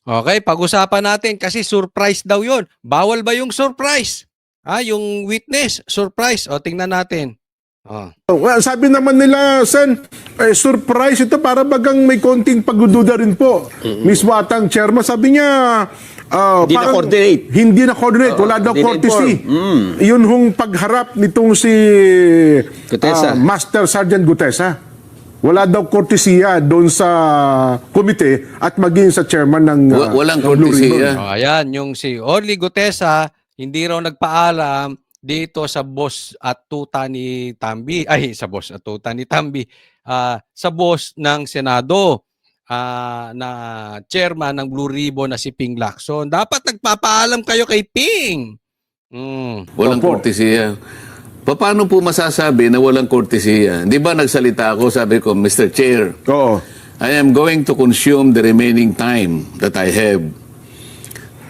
Okay, pag-usapan natin kasi surprise daw 'yon. Bawal ba yung surprise? Yung witness, surprise. O, tingnan natin. Oh. Well, sabi naman nila, Sen, surprise ito para bagang may konting pagdududa rin po. Miss Watang, chairman, sabi niya, Hindi na-coordinate. Hindi na-coordinate, wala daw hindi courtesy. Yun hong pagharap nitong si Gutesa. Master Sergeant Gutesa. Wala daw courtesya doon sa komite at maging sa chairman ng Walang ng Blue courtesya. Ribbon. Ayan, yung si Orly Gutesa, hindi raw nagpaalam dito sa boss at tuta ni Tambi. Ay, sa boss at tuta ni Tambi. Sa boss ng Senado na chairman ng Blue Ribbon na si Ping Lacson. Dapat nagpapaalam kayo kay Ping. Walang Opo. courtesya. Paano po masasabi na walang courtesya? Di ba nagsalita ako, sabi ko, Mr. Chair, Oo. I am going to consume the remaining time that I have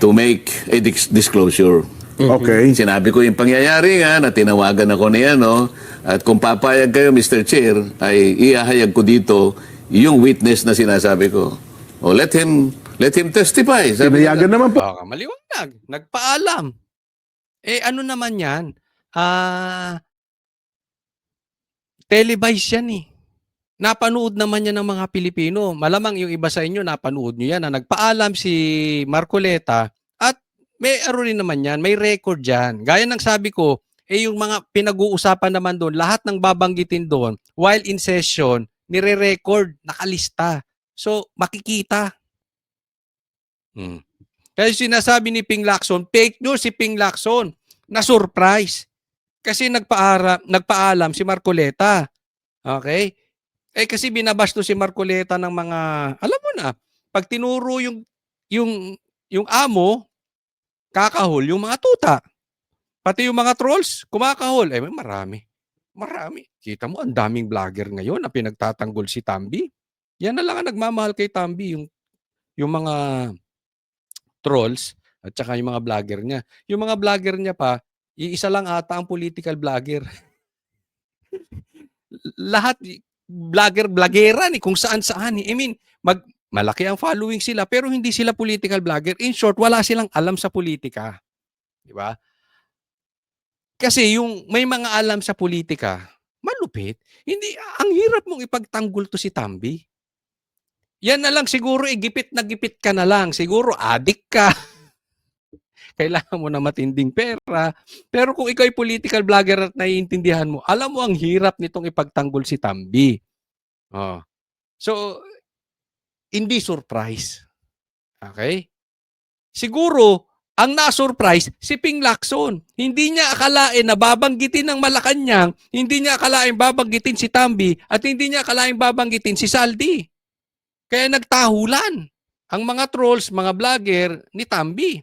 to make a disclosure. Okay. Sinabi ko yung pangyayari nga na tinawagan ako niya, no? At kung papayag kayo, Mr. Chair, ay iahayag ko dito yung witness na sinasabi ko. O let him testify. Sabi niya. Pinayagan naman po. Maliwanag. Nagpaalam. Ano naman yan? Televised yan eh. Napanood naman yan ng mga Pilipino. Malamang yung iba sa inyo, napanood nyo yan na nagpaalam si Marcoleta at may rin naman yan, may record yan. Gaya ng sabi ko, yung mga pinag-uusapan naman doon, lahat ng babanggitin doon, while in session, nire-record, nakalista. So, makikita. Kaya sinasabi ni Ping Lacson, fake news si Ping Lacson, na surprise. Kasi nagpaalam si Marcoleta. Okay? Kasi binabasto si Marcoleta ng mga, alam mo na, pag tinuro yung amo, kakahol yung mga tuta. Pati yung mga trolls, kumakahol. Marami. Marami. Kita mo, ang daming vlogger ngayon na pinagtatanggol si Tambi. Yan na lang ang nagmamahal kay Tambi, yung mga trolls at saka yung mga vlogger niya. Yung mga vlogger niya pa, iisa lang ata ang political vlogger. Lahat vloggeran kung saan-saan. Malaki ang following sila pero hindi sila political vlogger. In short, wala silang alam sa politika. Di ba? Kasi yung may mga alam sa politika, malupit. Hindi, ang hirap mong ipagtanggol to si Tambi. Yan na lang siguro, gipit na gipit ka na lang. Siguro, adik ka. Kailangan mo na matinding pera. Pero kung ikaw ay political vlogger at naiintindihan mo, alam mo ang hirap nitong ipagtanggol si Tambi. So, hindi surprise. Okay? Siguro, ang na-surprise, si Ping Lacson. Hindi niya akalain na babanggitin ng Malacanang, hindi niya akalain babanggitin si Tambi, at hindi niya akalain babanggitin si Saldi. Kaya nagtahulan ang mga trolls, mga vlogger ni Tambi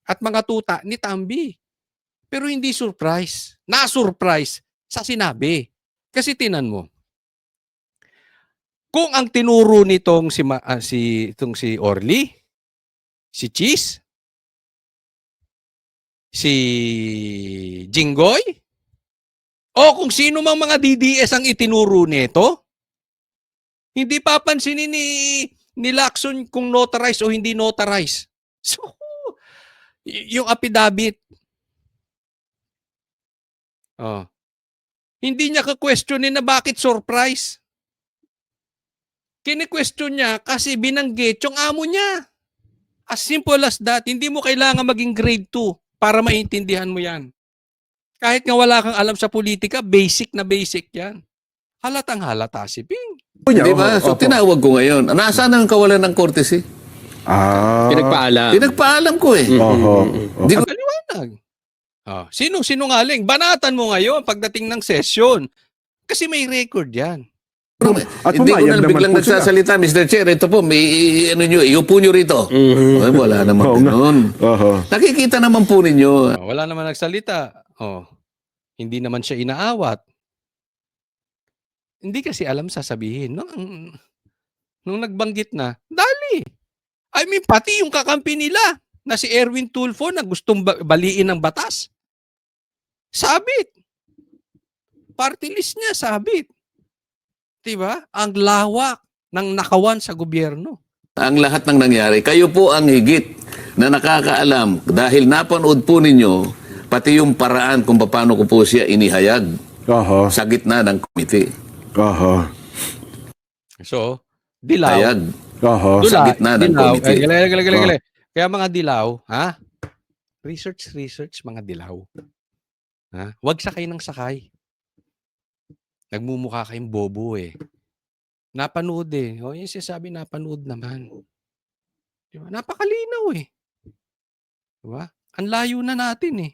at mga tuta ni Tambi. Pero hindi surprise. Na-surprise sa sinabi. Kasi tinan mo, kung ang tinuro nitong si Orly, si Cheese, si Jinggoy, o kung sino mang mga DDS ang itinuro nito, hindi papansinin ni Lacson kung notarized o hindi notarized. So, yung affidavit, hindi niya ka-questionin na bakit surprise. Kini-question niya kasi binanggit yung amo niya. As simple as that. Hindi mo kailangan maging grade 2 para maintindihan mo yan. Kahit nga wala kang alam sa politika, basic na basic yan. Halatang halata si Ping. Di ba? So tinawag ko ngayon. Nasaan ang kawalan ng courtesy? Pinagpaalam. Pinagpaalam ko eh. Di ko Maliwanag. Sinong sinungaling? Banatan mo ngayon pagdating ng session. Kasi may record yan. At hindi ko pumayag na naman biglang po sila. nagsasalita, Mr. Chair, ito po, may iupo nyo rito. Ay, wala naman ganun. Nakikita naman po ninyo. Wala naman nagsalita. Hindi naman siya inaawat. Hindi kasi alam sasabihin. Nung nagbanggit na, dali. Pati yung kakampi nila na si Erwin Tulfo na gustong baliin ng batas. Sabit. Party list niya, sabit. Diba? Ang lawak ng nakawan sa gobyerno. ang lahat ng nangyari. Kayo po ang higit na nakakaalam dahil napanood po ninyo pati yung paraan kung paano ko po siya inihayag Aha. sa gitna ng komite. Aha. So, dilaw. Hayag Aha. sa gitna ng dilaw. komite. Galing. Kaya mga dilaw, ha? Research, mga dilaw. Ha? Huwag sakay ng sakay. Nagmumukha kayong bobo eh. Napanood eh. O yung sinasabi, napanood naman. Diba? Napakalinaw eh. Diba? Ang layo na natin eh.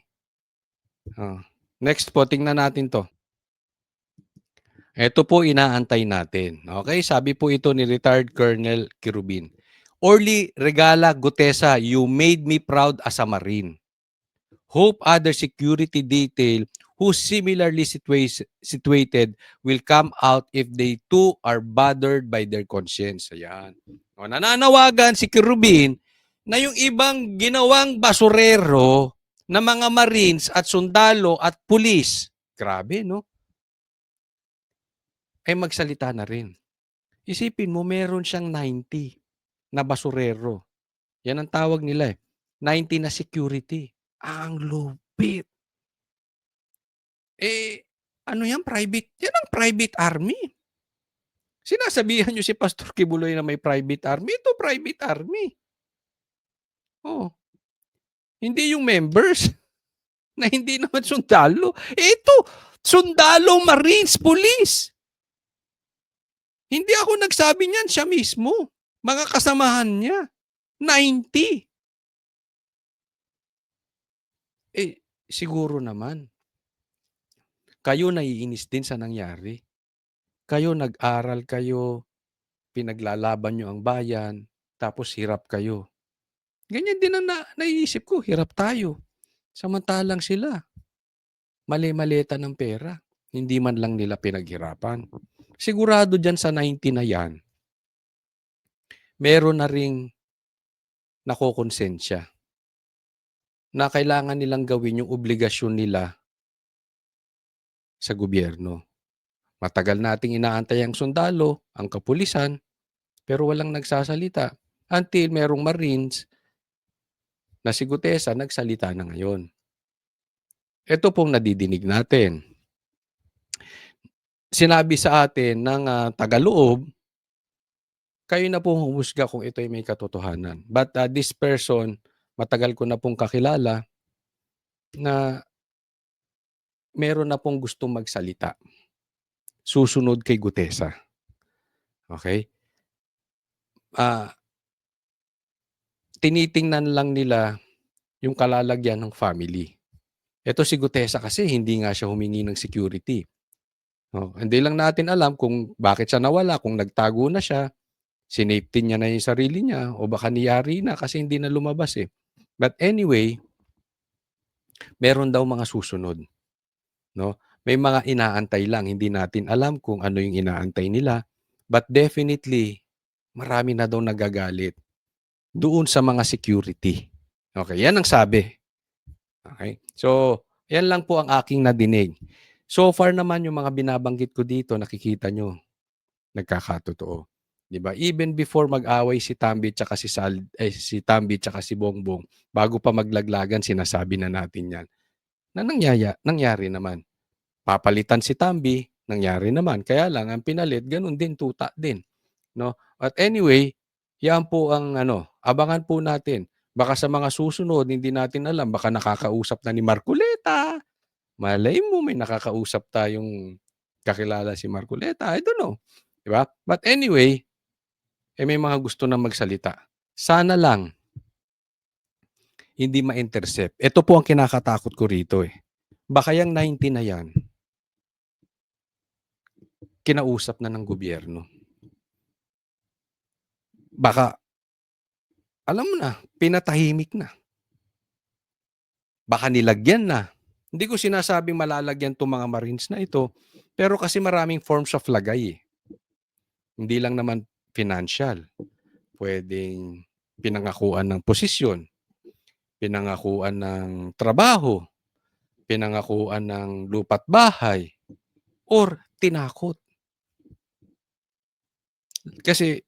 Next po, tingnan natin to. Ito po inaantay natin. Okay, sabi po ito ni retired Colonel Kirubin. Orly Regala Gutesa, you made me proud as a Marine. Hope other security detail who similarly situated will come out if they too are bothered by their conscience. Ayan. O, nananawagan si Kirubin na yung ibang ginawang basurero na mga Marines at sundalo at pulis, grabe no? Ay magsalita na rin. Isipin mo, meron siyang 90 na basurero. Yan ang tawag nila eh. 90 na security. Ang lupit. Ano yan? Private? Yan ang private army. Sinasabihan nyo si Pastor Kibuloy na may private army. Ito private army. Oh. Hindi yung members na hindi naman sundalo. Ito, sundalo, Marines, Police. Hindi ako nagsabi niyan, siya mismo. Mga kasamahan niya. 90. Siguro naman. Kayo naiinis din sa nangyari. Kayo nag-aral kayo, pinaglalaban nyo ang bayan, tapos hirap kayo. Ganyan din ang naiisip ko, hirap tayo. Samantalang sila, mali-maleta ng pera. Hindi man lang nila pinaghirapan. Sigurado dyan sa 90 na yan, meron na ring nakokonsensya na kailangan nilang gawin yung obligasyon nila sa gobyerno. Matagal nating inaantay ang sundalo, ang kapulisan, pero walang nagsasalita until merong Marines na si Gutesa nagsalita na ngayon. Ito pong nadidinig natin. Sinabi sa atin ng tagaloob, kayo na pong humusga kung ito ay may katotohanan. But this person, matagal ko na pong kakilala na meron na pong gustong magsalita. Susunod kay Gutesa. Okay? Tinitingnan lang nila yung kalalagyan ng family. Ito si Gutesa kasi hindi nga siya humingi ng security. Hindi lang natin alam kung bakit siya nawala, kung nagtago na siya, sinafety niya na yung sarili niya, o baka niyari na kasi hindi na lumabas eh. But anyway, meron daw mga susunod. No? May mga inaantay lang, hindi natin alam kung ano yung inaantay nila. But definitely, marami na daw nagagalit doon sa mga security. Okay, yan ang sabi. Okay, so yan lang po ang aking nadinig. So far naman yung mga binabanggit ko dito, nakikita nyo, nagkakatotoo. Diba? Even before mag-away si Tambi at si Tambi at si Bongbong, bago pa maglaglagan, sinasabi na natin yan. Na nangyari naman. Papalitan si Tambi, nangyari naman. Kaya lang, ang pinalit, ganun din, tuta din. No? At anyway, yan po ang abangan po natin. Baka sa mga susunod, hindi natin alam, baka nakakausap na ni Marcoleta. Malay mo, may nakakausap tayong kakilala si Marcoleta. I don't know. Diba? But anyway, may mga gusto na magsalita. Sana lang, hindi ma-intercept. Ito po ang kinakatakot ko rito eh. Baka yung 90 na yan, kinausap na ng gobyerno. Baka, alam mo na, pinatahimik na. Baka nilagyan na. Hindi ko sinasabing malalagyan itong mga Marines na ito, pero kasi maraming forms of lagay eh. Hindi lang naman financial. Pwedeng pinangakuan ng posisyon, pinangakuan ng trabaho, pinangakuan ng lupa't bahay, or tinakot. Kasi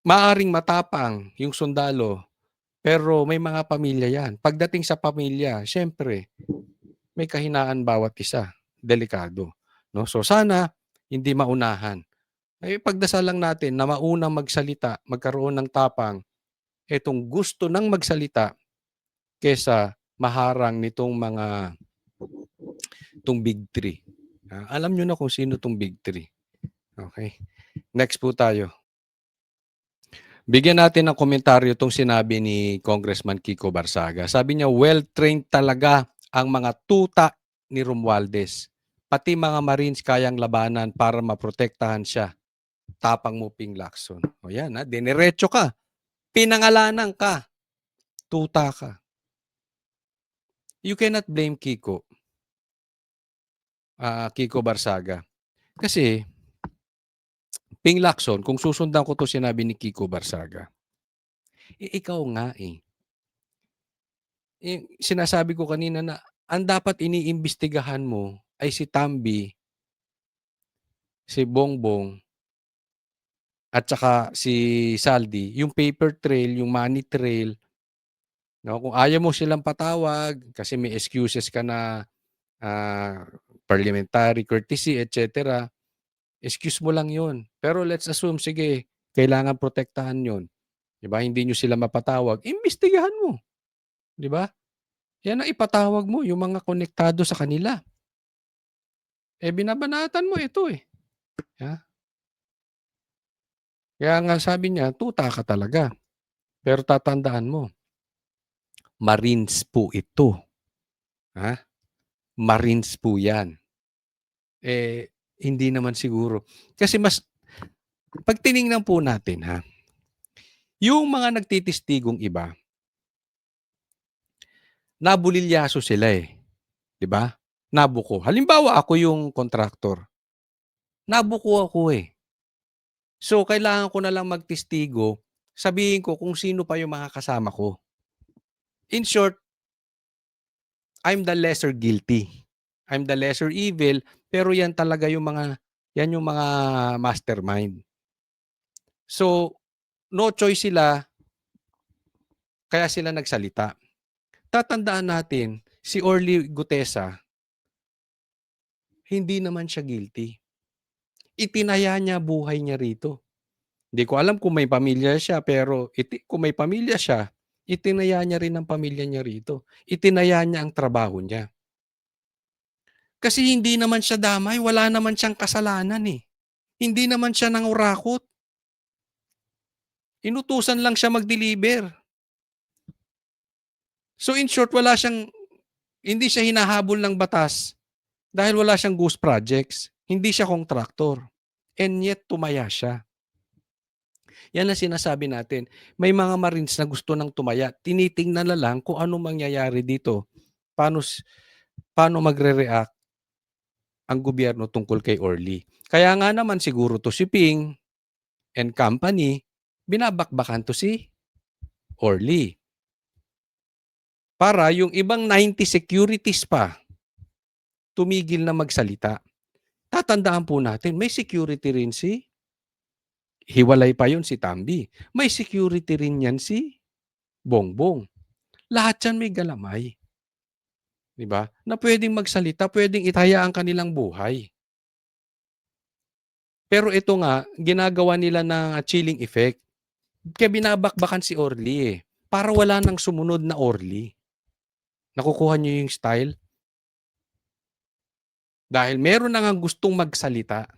maaring matapang yung sundalo, pero may mga pamilya yan. Pagdating sa pamilya, siyempre, may kahinaan bawat isa. Delikado. No? So sana, hindi maunahan. Ay pagdasal lang natin na maunang magsalita, magkaroon ng tapang, etong gusto ng magsalita kesa maharang nitong itong big three. Alam nyo na kung sino itong big three. Okay. Next po tayo. Bigyan natin ng komentaryo itong sinabi ni Congressman Kiko Barsaga. Sabi niya, well-trained talaga ang mga tuta ni Romualdez. Pati mga Marines kayang labanan para maprotektahan siya. Tapang mo, Ping Lacson. O yan, diniretso ka. Pinangalanan ka. Tuta ka. You cannot blame Kiko. Kiko Barsaga. Kasi, Ping Lacson, kung susundan ko to sinabi ni Kiko Barsaga, ikaw nga sinasabi ko kanina na ang dapat iniimbestigahan mo ay si Tambi, si Bongbong, at saka si Saldi, yung paper trail, yung money trail. No? Kung ayaw mo silang patawag kasi may excuses ka na parliamentary courtesy, etc., excuse mo lang yun. Pero let's assume, sige, kailangan protektahan yun. Diba? Hindi nyo sila mapatawag. Imbestigahan mo. Diba? Yan ang ipatawag mo, yung mga konektado sa kanila. Binabanatan mo ito Ha? Kaya nga sabi niya, tuta ka talaga. Pero tatandaan mo, Marines po ito. Ha? Marines po yan. Hindi naman siguro. Kasi pag tinignan po natin, yung mga nagtitistigong iba, nabulilyaso sila 'di ba? Nabuko. Halimbawa ako yung contractor. Nabuko ako So kailangan ko na lang magtistigo, sabihin ko kung sino pa yung mga kasama ko. In short, I'm the lesser guilty. I'm the lesser evil, pero yan talaga yung mga mastermind. So, no choice sila, kaya sila nagsalita. Tatandaan natin, si Orly Gutesa, hindi naman siya guilty. Itinaya niya buhay niya rito. Hindi ko alam kung may pamilya siya, pero kung may pamilya siya, itinaya niya rin ang pamilya niya rito. Itinaya niya ang trabaho niya. Kasi hindi naman siya damay, wala naman siyang kasalanan Hindi naman siya nangurakot. Inutusan lang siya mag-deliver. So in short, hindi siya hinahabol ng batas dahil wala siyang ghost projects. Hindi siya contractor. And yet, tumaya siya. Yan ang sinasabi natin. May mga Marines na gusto nang tumaya. Tinitingnan na lang kung ano mangyayari dito. Paano magre-react ang gobyerno tungkol kay Orly. Kaya nga naman siguro to si Ping and company, binabakbakan to si Orly. Para yung ibang 90 securities pa tumigil na magsalita. Tatandaan po natin, may security rin hiwalay pa yun si Tambi. May security rin yan si Bongbong. Lahat yan may galamay. Diba? Na pwedeng magsalita, pwedeng itaya ang kanilang buhay. Pero ito nga, ginagawa nila ng chilling effect. Kaya binabakbakan si Orly para wala nang sumunod na Orly. Nakukuha niyo yung style? Dahil meron na nga gustong magsalita.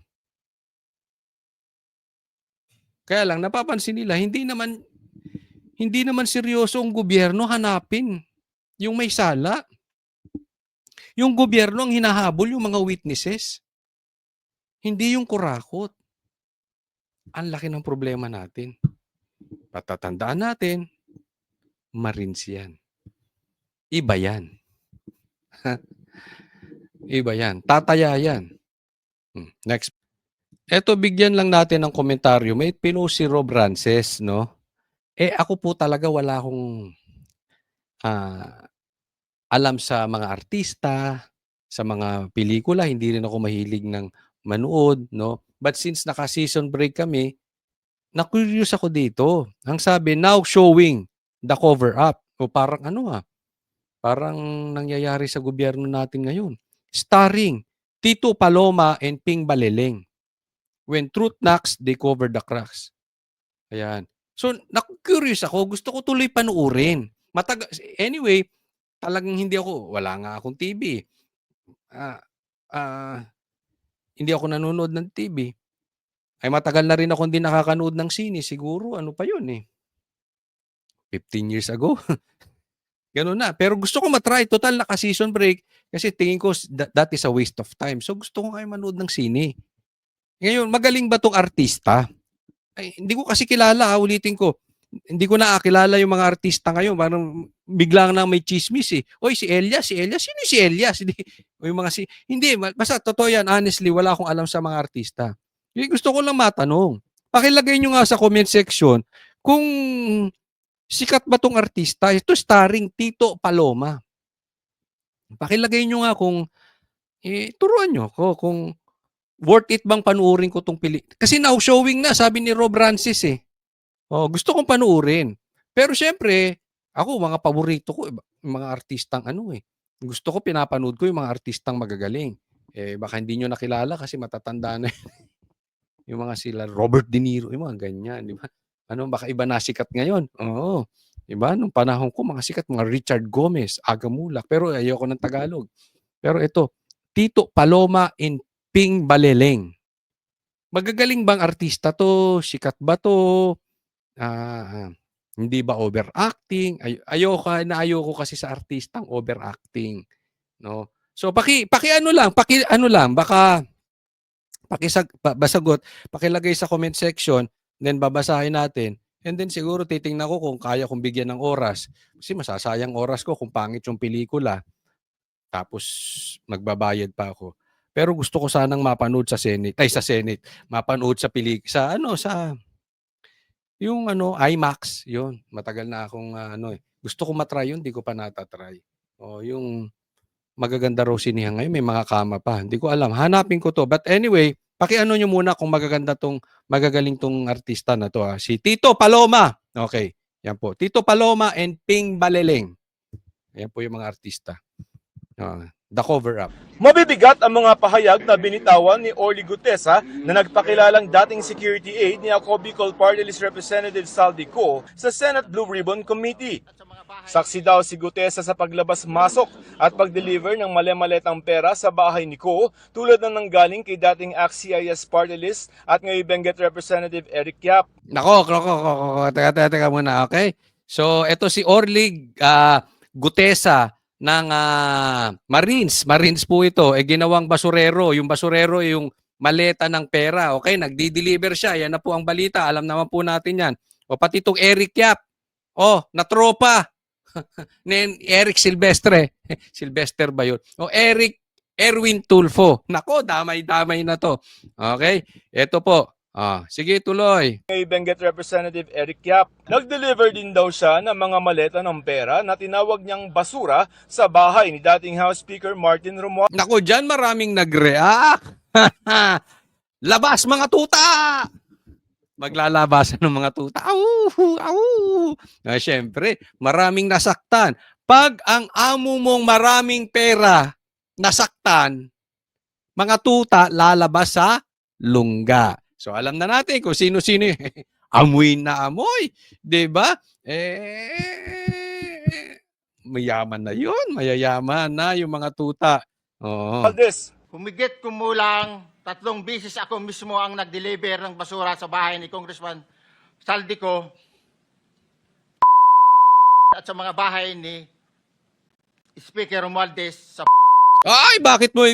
Kaya lang, napapansin nila, hindi naman seryoso ang gobyerno hanapin yung may sala. Yung gobyerno ang hinahabol yung mga witnesses. Hindi yung kurakot. Ang laki ng problema natin. Patatandaan natin, Marines yan. Iba yan. Iba yan. Tataya yan. Next. Eto, bigyan lang natin ng komentaryo. May pinost si Rob Rances, no? Ako po talaga wala akong alam sa mga artista, sa mga pelikula. Hindi rin ako mahilig ng manood, no? But since naka-season break kami, na-curious ako dito. Ang sabi, now showing the cover-up. O parang parang nangyayari sa gobyerno natin ngayon. Starring Tito Paloma and Ping Baleleng. When truth knocks, they cover the cracks. Ayan. So, na-curious ako. Gusto ko tuloy panuurin. Anyway, talagang wala nga akong TV. Hindi ako nanonood ng TV. Ay matagal na rin ako hindi nakakanood ng sine. Siguro, ano pa yun 15 years ago. Ganun na. Pero gusto ko matry. Total, naka-season break. Kasi tingin ko, that is a waste of time. So, gusto ko kayo manood ng sine. Ngayon, magaling ba tong artista? Ay, hindi ko kasi kilala, ulitin ko. Hindi ko nakakilala yung mga artista ngayon. Parang biglang na may chismis Oy, si Elias. Sino si Elias? O yung mga hindi, basta totoo yan. Honestly, wala akong alam sa mga artista. Gusto ko lang matanong. Pakilagay nyo nga sa comment section kung sikat ba tong artista. Ito starring Tito Paloma. Pakilagay nyo nga kung turuan nyo ko kung worth it bang panuurin ko tong Kasi now showing na, sabi ni Rob Francis gusto kong panuurin. Pero syempre, ako, mga paborito ko, mga artistang Gusto ko, pinapanood ko yung mga artistang magagaling. Baka hindi nyo nakilala kasi matatanda na yung mga sila Robert De Niro, yung mga ganyan, di ba? Baka iba na sikat ngayon. Oo. Di ba? Nung panahon ko, mga sikat, mga Richard Gomez, Aga Mulak. Pero ayoko ng Tagalog. Pero ito, Tito Paloma in Ping Baleleng. Magagaling bang artista to? Sikat ba to? Hindi ba overacting? Ayoko kasi sa artistang overacting, no? So paki lang, baka basagot, pakilagay sa comment section, then babasahin natin. And then siguro titingnan ko kung kaya kong bigyan ng oras. Kasi masasayang oras ko kung pangit yung pelikula. Tapos magbabayad pa ako. Pero gusto ko sanang mapanood sa Senate, mapanood sa yung IMAX, yun. Matagal na akong gusto ko matry yun, di ko pa natatry. Yung magaganda raw sinihan ngayon, may mga kama pa. Hindi ko alam, hanapin ko to. But anyway, pakiano nyo muna kung magagaling tong artista na to. Si Tito Paloma. Okay, yan po. Tito Paloma and Ping Baleleng. Yan po yung mga artista. The cover-up. Mabibigat ang mga pahayag na binitawan ni Orly Gutesa na nagpakilalang dating security aide ni ako Bicol Party List Representative Saldico sa Senate Blue Ribbon Committee. Saksi daw si Gutesa sa paglabas-masok at pag-deliver ng mali-maletang pera sa bahay ni Ko tulad ng nanggaling kay dating ACT-CIS Party List at ngayon Benguet Representative Eric Yap. Teka muna, okay? So, ito si Orly Gutesa ng Marines po ito, ginawang basurero. Yung basurero yung maleta ng pera. Okay, nagdi-deliver siya. Yan na po ang balita. Alam naman po natin yan. O pati itong Eric Yap. Natropa. Eric Silvestre. Silvestre ba yun? Erwin Tulfo. Nako, damay-damay na to. Okay, ito po. Sige, tuloy. Kay Benguet Representative Eric Yap, nag-deliver din daw siya ng mga maleta ng pera na tinawag niyang basura sa bahay ni dating House Speaker Martin Romualdez. Nako, dyan maraming nag-react. Labas mga tuta! Maglalabasan ng mga tuta. Siyempre, maraming nasaktan. Pag ang amo mong maraming pera nasaktan, mga tuta lalabas sa lungga. So alam na natin kung sino-sino amoy na amoy, 'di ba? Mayaman na 'yon, mayayaman na yung mga tuta. Humigit kumulang 3 beses ako mismo ang nag-deliver ng basura sa bahay ni Congressman Saldico at sa mga bahay ni Speaker Romualdez sa Ay, bakit mo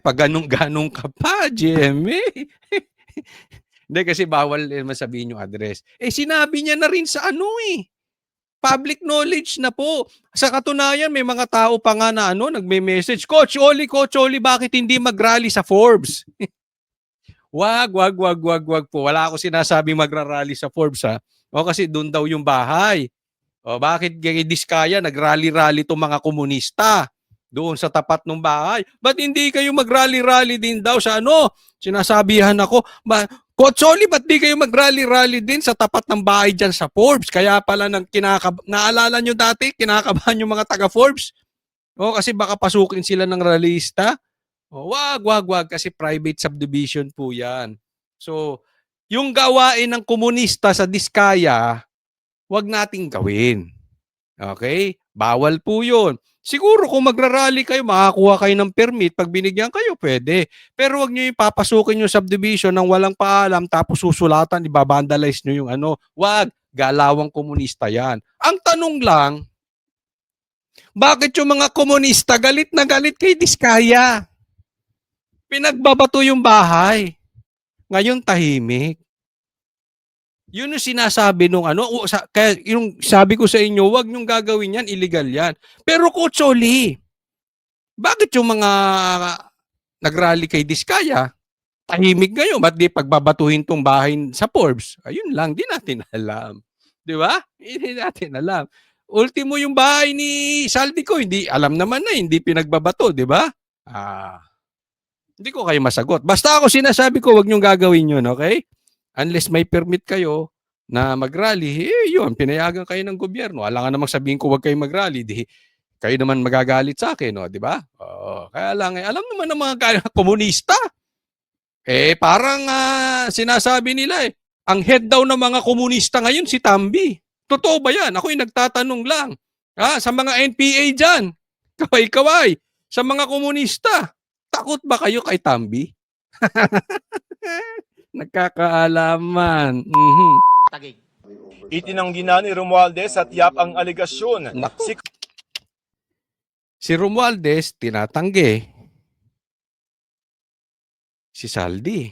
pag ganong ka pa, Jemmy? Hindi, kasi bawal masabihin yung address. Sinabi niya na rin sa public knowledge na po. Sa katunayan, may mga tao pa nga na nagme-message, Coach Oli, bakit hindi mag-rally sa Forbes? Wag po. Wala ako sinasabing magra-rally sa Forbes, ha? Kasi doon daw yung bahay. Bakit Diskaya nag-rally-rally itong mga komunista? doon sa tapat ng bahay. Ba't hindi kayo mag-rally-rally din daw sa ano? Sinasabihan ako, Coach Oli, ba't di kayo mag-rally-rally din sa tapat ng bahay dyan sa Forbes? Kaya pala naalala nyo dati, kinakabahan yung mga taga-Forbes? O, kasi baka pasukin sila ng rallyista. O, wag, kasi private subdivision po yan. So, yung gawain ng komunista sa Diskaya, wag nating gawin. Okay? Bawal po yun. Siguro kung magrarally kayo, makakuha kayo ng permit. Pag binigyan kayo, pwede. Pero wag nyo yung papasukin yung subdivision ng walang paalam tapos susulatan, ibabandalize nyo yung ano. Wag, galawang komunista yan. Ang tanong lang, bakit yung mga komunista galit na galit kay Diskaya? Pinagbabato yung bahay. Ngayon tahimik. Yun yung sinasabi nung ano, kaya yung sabi ko sa inyo, wag niyong gagawin yan, illegal yan. Pero Coach Oli, bakit yung mga nagrally kay Diskaya, tahimik ngayon, ba't di pagbabatuhin tong bahay sa Forbes? Ayun lang, di natin alam. Di ba? Hindi natin alam. Ultimo yung bahay ni Saldico, hindi, alam naman na, hindi pinagbabato, di ba? Hindi ko kayo masagot. Basta ako sinasabi ko, wag niyong gagawin yun, okay? Unless may permit kayo na mag-rally, yun, pinayagan kayo ng gobyerno. Alam nga namang sabihin ko, wag kayo mag-rally, di kayo naman magagalit sa akin, no? Di ba? Kaya lang, alam naman ng mga komunista. Parang sinasabi nila, ang head daw ng mga komunista ngayon, si Tambi. Totoo ba yan? Ako'y nagtatanong lang. Sa mga NPA dyan, kaway-kaway, sa mga komunista, takot ba kayo kay Tambi? Nagkakaalaman. Tagig. Itinanggi na ni Romualdez at Yap ang alegasyon. Si Romualdez, tinatanggi. Si Saldi.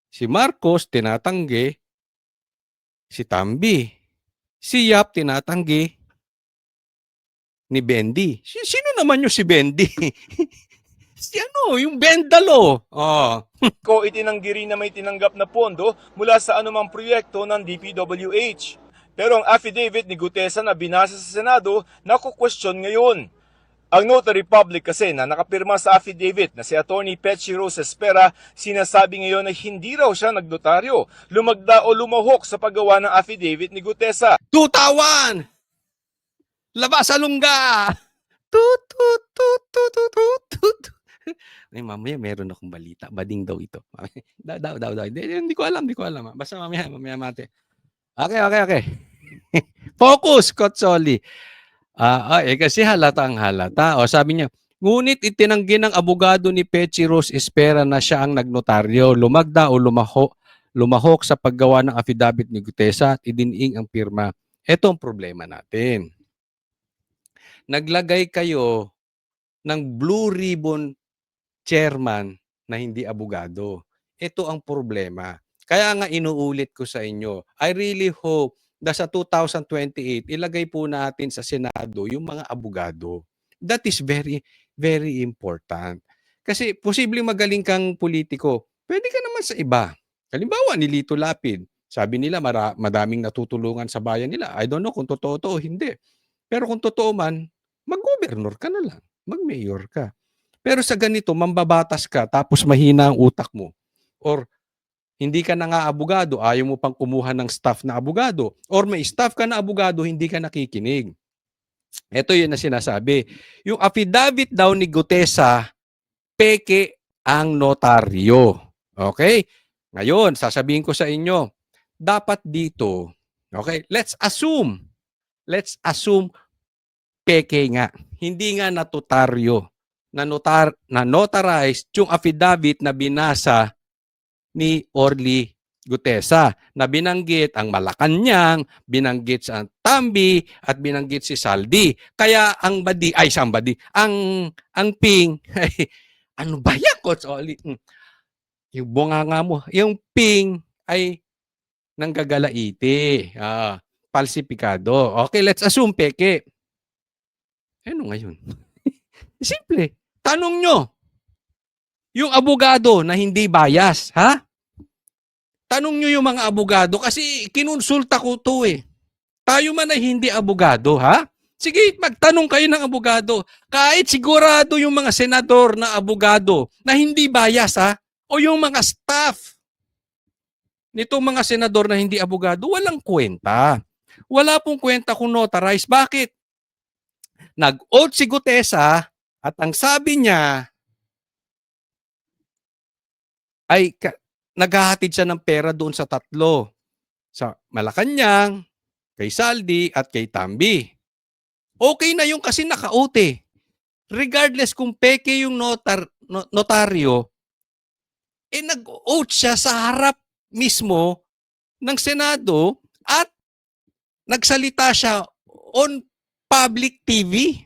Si Marcos, tinatanggi. Si Tambi. Si Yap, tinatanggi. Ni Bendy. Sino naman yung si Bendy? Si ano, yung Bendalo. Ko itinanggi rin na may tinanggap na pondo mula sa anumang proyekto ng DPWH. Pero ang affidavit ni Gutesa na binasa sa Senado, nakukwestiyon ngayon. Ang notary public kasi na nakapirma sa affidavit na si Atty. Petchi Rose Espera, sinasabi ngayon na hindi raw siya nagnotaryo, lumagda o lumahok sa paggawa ng affidavit ni Gutesa. Tutawan! Labas sa lungga! Tut, tut, tut, tut, tut, tut. Ay, mamaya meron akong balita. Bading daw ito. Daw. Hindi ko alam. Basta mamaya mate. Okay. Focus, Kotsoli. Kasi halatang halata. Sabi niya, ngunit itinanggi ng abogado ni Petchi Rose Espera na siya ang nagnotaryo, lumagda o lumahok sa paggawa ng affidavit ni Gutesa at idiniing ang pirma. Ito ang problema natin. Naglagay kayo ng blue ribbon chairman na hindi abogado. Ito ang problema. Kaya nga inuulit ko sa inyo, I really hope na sa 2028, ilagay po natin sa Senado yung mga abogado. That is very, very important. Kasi posibleng magaling kang politiko, pwede ka naman sa iba. Halimbawa, ni Lito Lapid. Sabi nila, madaming natutulungan sa bayan nila. I don't know kung totoo to o hindi. Pero kung totoo man, mag-governor ka na lang. Mag-mayor ka. Pero sa ganito, mambabatas ka tapos mahina ang utak mo. Or hindi ka na nga abogado, ayaw mo pang kumuha ng staff na abogado. Or may staff ka na abogado, hindi ka nakikinig. Ito yun na sinasabi. Yung affidavit daw ni Gutesa, peke ang notaryo. Okay? Ngayon, sasabihin ko sa inyo, dapat dito, okay, let's assume peke nga. Hindi nga notaryo. Na notarized yung affidavit na binasa ni Orly Gutesa na binanggit ang Malacanang, binanggit sa Tambi at binanggit si Saldi. Kaya ang ang ping ay ano ba yan, Coach Oli? Yung bunganga mo, yung ping ay nanggagalaiti, falsifikado. Okay, let's assume peke. Ano ngayon? Simple. Tanong nyo, yung abogado na hindi bias, ha? Tanong nyo yung mga abogado kasi kinonsulta ko to eh. Tayo man ay hindi abogado, ha? Sige, magtanong kayo ng abogado. Kahit sigurado yung mga senador na abogado na hindi bias ha, o yung mga staff nitong mga senador na hindi abogado, walang kwenta. Wala pong kwenta kung notarize. Bakit? Nag-oath si Gutesa at ang sabi niya ay naghahatid siya ng pera doon sa tatlo. Sa Malacanang, kay Saldi at kay Tambi. Okay na yung kasi naka-oath eh. Regardless kung peke yung notaryo, nag-oath siya sa harap mismo ng Senado at nagsalita siya on public TV.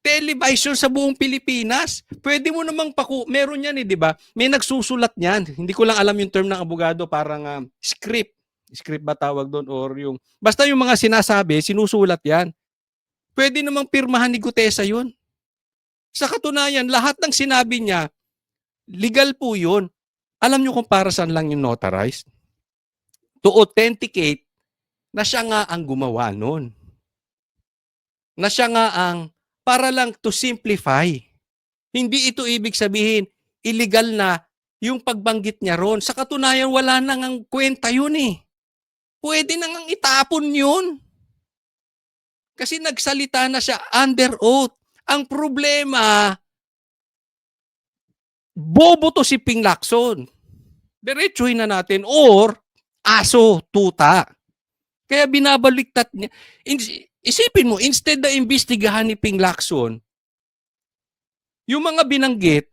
Television sa buong Pilipinas. Pwede mo namang meron yan di ba? May nagsusulat niyan. Hindi ko lang alam yung term ng abogado, parang script. Script ba tawag doon or yung basta yung mga sinasabi, sinusulat yan. Pwede namang pirmahan ni Gutesa yun. Sa katunayan, lahat ng sinabi niya, legal po yun. Alam niyo kung para saan lang yung notarized? To authenticate na siya nga ang gumawa nun. Na siya nga ang, para lang to simplify. Hindi ito ibig sabihin, illegal na yung pagbanggit niya ron. Sa katunayan, wala nang ang kwenta yun eh. Pwede nang itapon yun. Kasi nagsalita na siya under oath. Ang problema, bobo to si Ping Lacson. Diretsuhin na natin. Or, aso, tuta. Kaya binabaliktad niya. Isipin mo, instead na imbestigahan ni Ping Lacson, yung mga binanggit,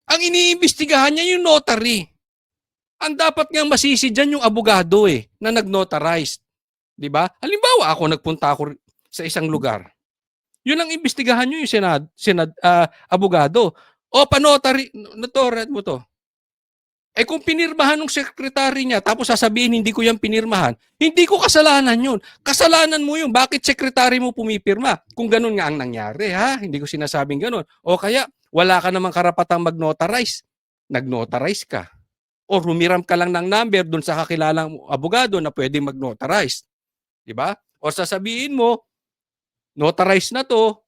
ang iniimbestigahan niya yung notary. Ang dapat nga masisi dyan yung abogado na nag-notarize. Di ba? Halimbawa, nagpunta ako sa isang lugar. Yun ang imbestigahan nyo yung abogado. O, panotary, notarat mo to. Kung pinirmahan ng sekretary niya, tapos sasabihin, hindi ko yan pinirmahan, hindi ko kasalanan yun. Kasalanan mo yun. Bakit sekretary mo pumipirma? Kung ganun nga ang nangyari, ha? Hindi ko sinasabing ganun. O kaya, wala ka namang karapatang mag-notarize. Nag-notarize ka. O humiram ka lang ng number doon sa kakilalang abogado na pwede mag-notarize. Diba? O sasabihin mo, notarize na to,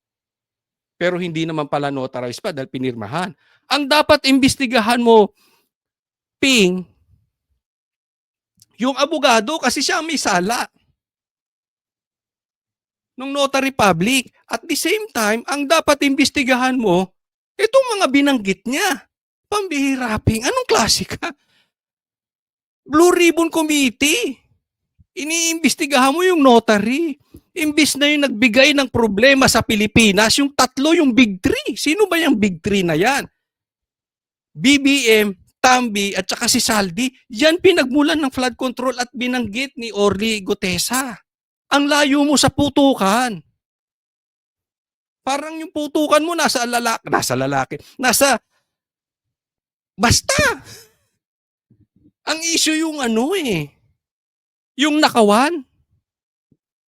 pero hindi naman pala notarize pa dahil pinirmahan. Ang dapat imbestigahan mo, Ping, yung abogado kasi siya ang may sala ng notary public. At the same time, ang dapat imbestigahan mo, itong mga binanggit niya. Pambihira, Ping. Anong klase ka? Blue Ribbon Committee. Iniimbestigahan mo yung notary. Imbis na yung nagbigay ng problema sa Pilipinas, yung tatlo, yung big three. Sino ba yung big three na yan? BBM, Tambi, at saka si Saldi. Yan pinagmulan ng flood control at binanggit ni Orly Gutesa. Ang layo mo sa putukan. Parang yung putukan mo nasa lalaki. Basta. Ang issue yung yung nakawan.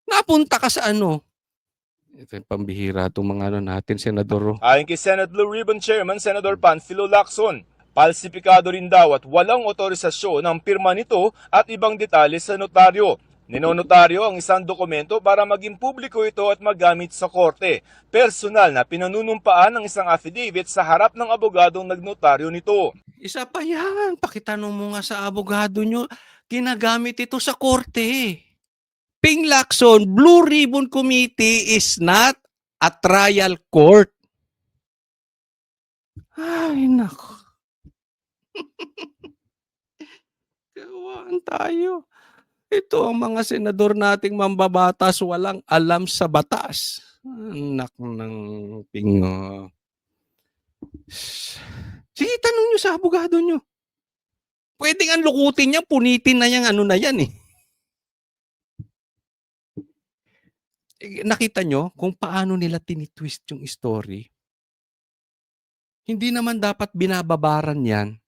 Napunta ka sa Ito yung pambihira itong mga natin, Senador. Ayon kay Senate Blue Ribbon Chairman Senador Panfilo Lacson, palsipikado rin daw at walang otorisasyon ang pirma nito at ibang detalye sa notaryo. Ninonotaryo ang isang dokumento para maging publiko ito at magamit sa korte. Personal na pinanunumpaan ng isang affidavit sa harap ng abogadong nagnotaryo nito. Isa pa yan. Pakitanong mo nga sa abogado nyo. Ginagamit ito sa korte. Ping Lacson, Blue Ribbon Committee is not a trial court. Ay, nako. Kawaan tayo. Ito ang mga senador nating mambabatas, walang alam sa batas. Anak ng pingo. Sige, tanong nyo sa abogado nyo. Pwedeng ang lukutin niya, punitin na yung na yan Nakita nyo kung paano nila tinitwist yung story? Hindi naman dapat binababaran yan.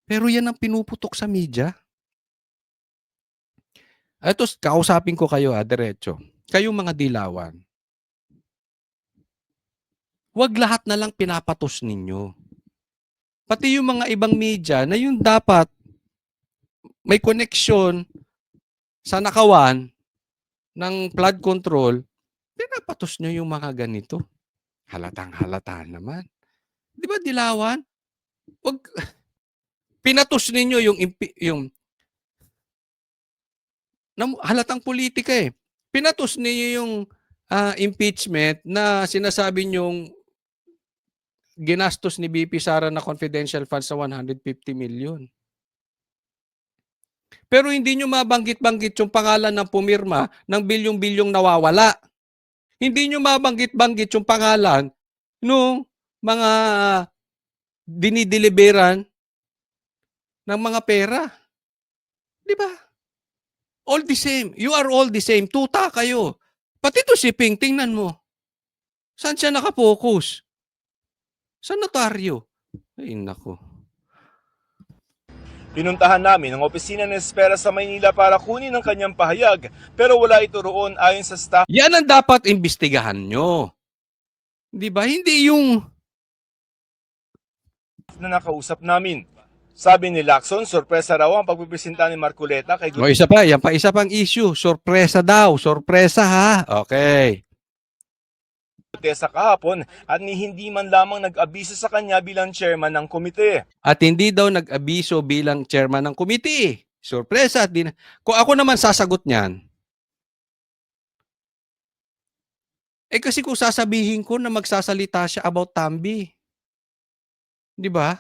Pero yan ang pinuputok sa media. Ito, kausapin ko kayo diretso. Kayong mga dilawan. Huwag lahat na lang pinapatos ninyo. Pati yung mga ibang media na yung dapat may koneksyon sa nakawan, ng flood control, pinapatos nyo yung mga ganito. Halatang-halata naman. Di ba, Dilawan? Wag, pinatos ninyo yung halatang politika eh. Pinatos ninyo yung impeachment na sinasabi nyong ginastos ni BP Sara na confidential funds sa 150 million. Pero hindi nyo mabanggit-banggit yung pangalan ng pumirma ng bilyong-bilyong nawawala. Hindi nyo mabanggit-banggit yung pangalan nung mga dinideliveran ng mga pera. Di ba? All the same. You are all the same. Tuta kayo. Pati to si Ping, tingnan mo. Saan siya nakapokus? Sa notaryo. Ay, nako. Pinuntahan namin ang opisina ng Espera sa Maynila para kunin ang kanyang pahayag pero wala ito roon ayon sa staff Yan ang dapat imbestigahan nyo. Di ba? Hindi yung na nakausap namin. Sabi ni Lacson, sorpresa raw ang pagpipresenta ni Marcoleta kay O, isa pa, yan pa, isa pang issue. Sorpresa daw. Sorpresa ha. Okay. Gutesa kahapon at ni hindi man lamang nag-abiso sa kanya bilang chairman ng komite. At hindi daw nag-abiso bilang chairman ng committee. Sorpresa. At kung ako naman sasagot niyan, kasi kung sasabihin ko na magsasalita siya about Tambi, di ba?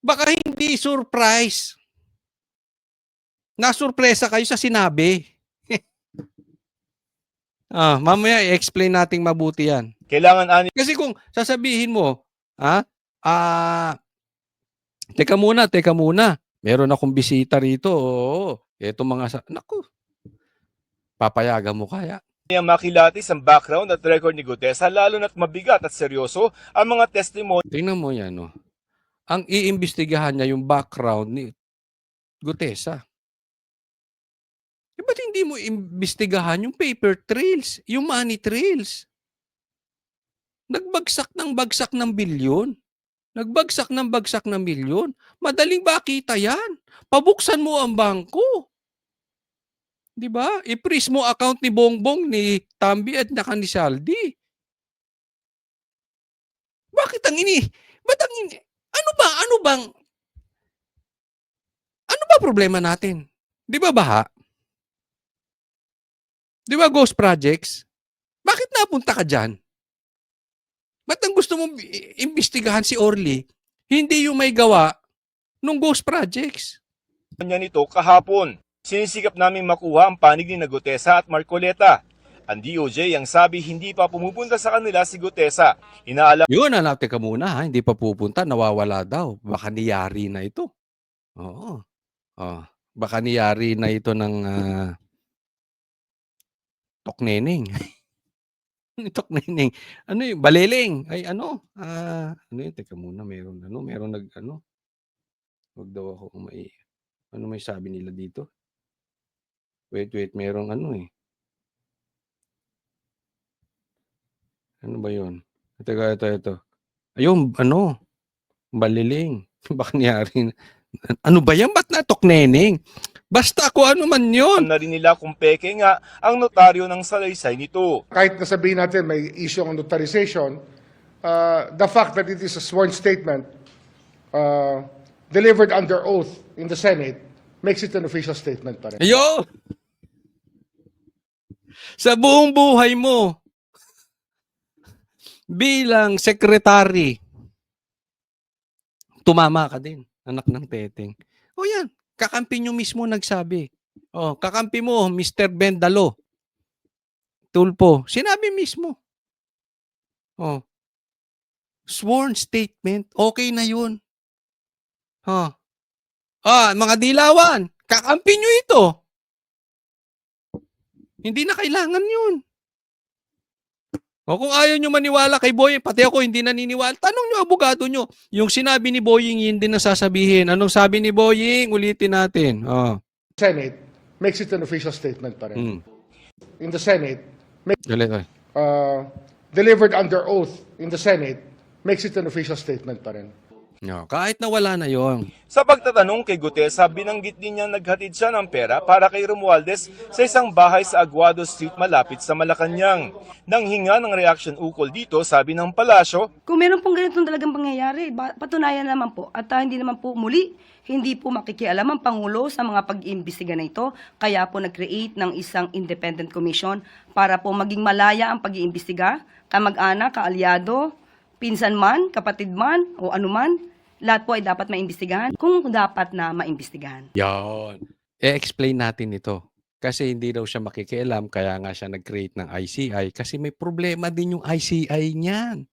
Baka hindi surprise. Nasurpresa kayo sa sinabi. Mamaya i-explain nating mabuti yan. Kailangan ani Kasi kung sasabihin mo, teka muna. Meron akong bisita rito. Oo. Ito naku. Papayagan mo kaya? niyang makilatis ang background at record ni Gutesa lalo na't mabigat at seryoso ang mga testimony Tingnan mo yan, no? Ang iimbestigahan niya yung background ni Gutesa. Ba't hindi mo imbestigahan yung paper trails, yung money trails? Nagbagsak ng bilyon. Nagbagsak ng milyon. Madaling makita yan. Pabuksan mo ang bangko. Di ba? I-freeze mo account ni Bongbong, ni Tambi at naka ni Saldi. Bakit ano ba problema natin? Di ba baha? Di ba ghost projects? Bakit napunta ka dyan? Ba't ang gusto mong imbestigahan si Orly? Hindi yung may gawa nung ghost projects. niya nito kahapon. Sinisikap namin makuha ang panig ni Gutesa at Marcoleta. Ang DOJ ang sabi hindi pa pumupunta sa kanila si Gutesa. Inaalam Yun, teka muna ha, hindi pa pupunta, nawawala daw. Baka niyari na ito. Oo. Baka niyari na ito ng Tokneneng. Tokneneng. Ano yung Baleling? Ay ano? Ano yun? Teka muna, meron Wag daw ako ano may sabi nila dito? Wait, merong Ano ba yun? Ito. Ayun, Baliling. Baka niyari. Ano ba yan? Ba't na Tokneneng? Basta kung ano man yun. na rin nila kung peke nga ang notaryo ng salaysay nito. Kahit na sabihin natin may issue ng notarization, the fact that it is a sworn statement delivered under oath in the Senate makes it an official statement pa rin. Ayo! Sa buong buhay mo, bilang sekretary, tumama ka din, anak ng teteng. O yan, kakampi nyo mismo nagsabi. Kakampi mo, Mr. Bendalo. Tulpo, sinabi mismo. Sworn statement, okay na yun. Mga dilawan, kakampi nyo ito. Hindi na kailangan yun. Kung ayaw nyo maniwala kay Boying, pati ako hindi naniniwala, tanong nyo abogado nyo. Yung sinabi ni Boying, yun din na sasabihin. Anong sabi ni Boying? Ulitin natin. Senate makes it an official statement pa rin. In the Senate, delivered under oath in the Senate makes it an official statement pa rin. No, kahit na wala na yon. Sa pagtatanong kay Gutesa, binanggit din niyang naghatid siya ng pera para kay Romualdez sa isang bahay sa Aguado Street malapit sa Malacanang. Nang hinga ng reaction ukol dito, sabi ng palasyo, Kung meron pong ganitong talagang pangyayari, patunayan naman po at hindi naman po muli, hindi po makikialam ang Pangulo sa mga pag-iimbestiga na ito. Kaya po nag-create ng isang independent commission para po maging malaya ang pag-iimbestiga, kamag-anak, kaalyado, pinsan man, kapatid man, o anuman, lahat po ay dapat maimbestigahan kung dapat na maimbestigahan. Yan. E-explain natin ito. Kasi hindi daw siya makikialam, kaya nga siya nag-create ng ICI kasi may problema din yung ICI niyan.